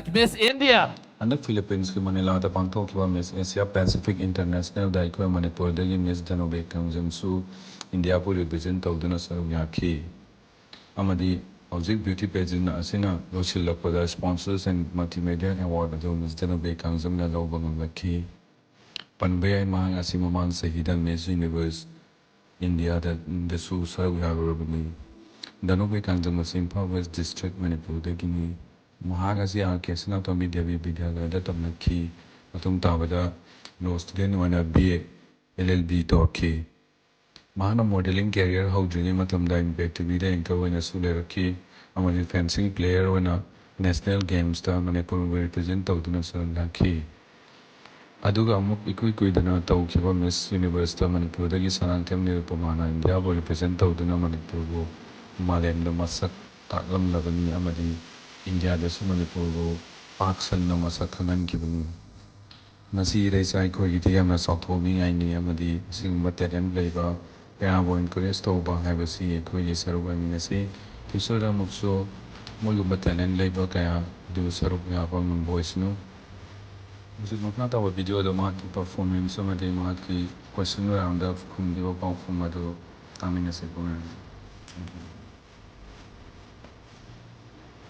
Miss India. Under Philippines ki Manila ta pangthok kiba Miss Asia Pacific International dai ko Manipur dagi Miss Danube Kangjam su India pu represent tawduna sa yaki amadi hojik beauty pageant asina losilakpada sponsors and multimedia award ado Miss Danube Kangjam na lawba ngamlaki panbay mahang asi mamang sahidan Miss Universe India da su sarab yagarabani Danube Kangjam Imphal West District Manipur dagi ni Mahagasi Kesana to media video that of the key, Atum Tabada, no student when a BA, LLB to key. Mahana modeling career, how dream Matum dying back to be the anchor when a Suler key, among the fencing player when a national games star Manipur will represent Tautunasan key. Aduga Muk Equidana Taukiva Miss University Manipur, the Sanantem Nilpomana, India will represent Tautuna Manipur, Malan the Masak, Taklam Lavani Amadi. India da su Manipur Park San na masak khangan kibani masi reisai ko iti yamna sauthomi aini amadi singba talent leiba kaya bo encourage tawba haibasi ko ye saruba minasi tisora mukso moyuba talent leiba kaya du saruk ya pa mun voice no musi mukna tawa video do ma performance amadi ma ki question round of kumdi ba perform ado taminase ko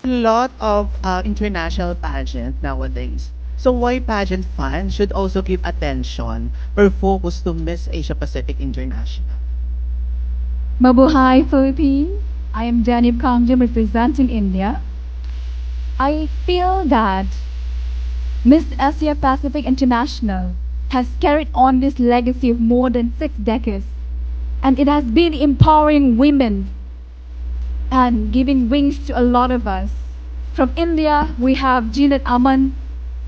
A lot of international pageants nowadays. So why pageant fans should also give attention or focus to Miss Asia Pacific International? Mabuhay Philippines. I am Danube Kangjam representing India. I feel that Miss Asia Pacific International has carried on this legacy of more than 6 decades, and it has been empowering women and giving wings to a lot of us. From India, we have Jeanette Aman,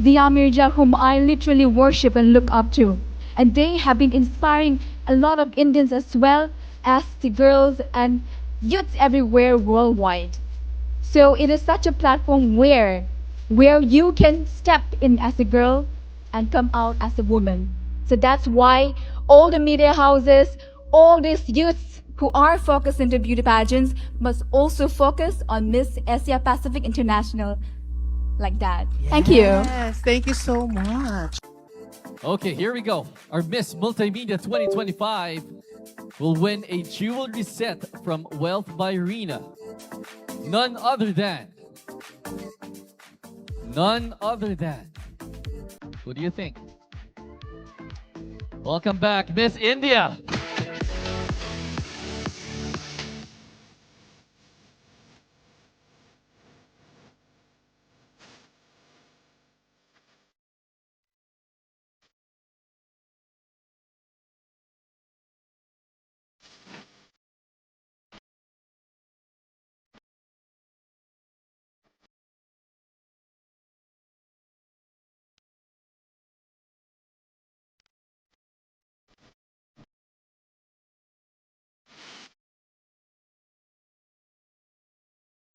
Dia Mirza, whom I literally worship and look up to. And they have been inspiring a lot of Indians as well as the girls and youths everywhere worldwide. So it is such a platform where you can step in as a girl and come out as a woman. So that's why all the media houses, all these youths who are focused into beauty pageants must also focus on Miss Asia Pacific International like that. Thank you. Yes, thank you so much. Okay, here we go. Our Miss Multimedia 2025 will win a jewelry set from Wealth by Rina. None other than. Who do you think? Welcome back, Miss India.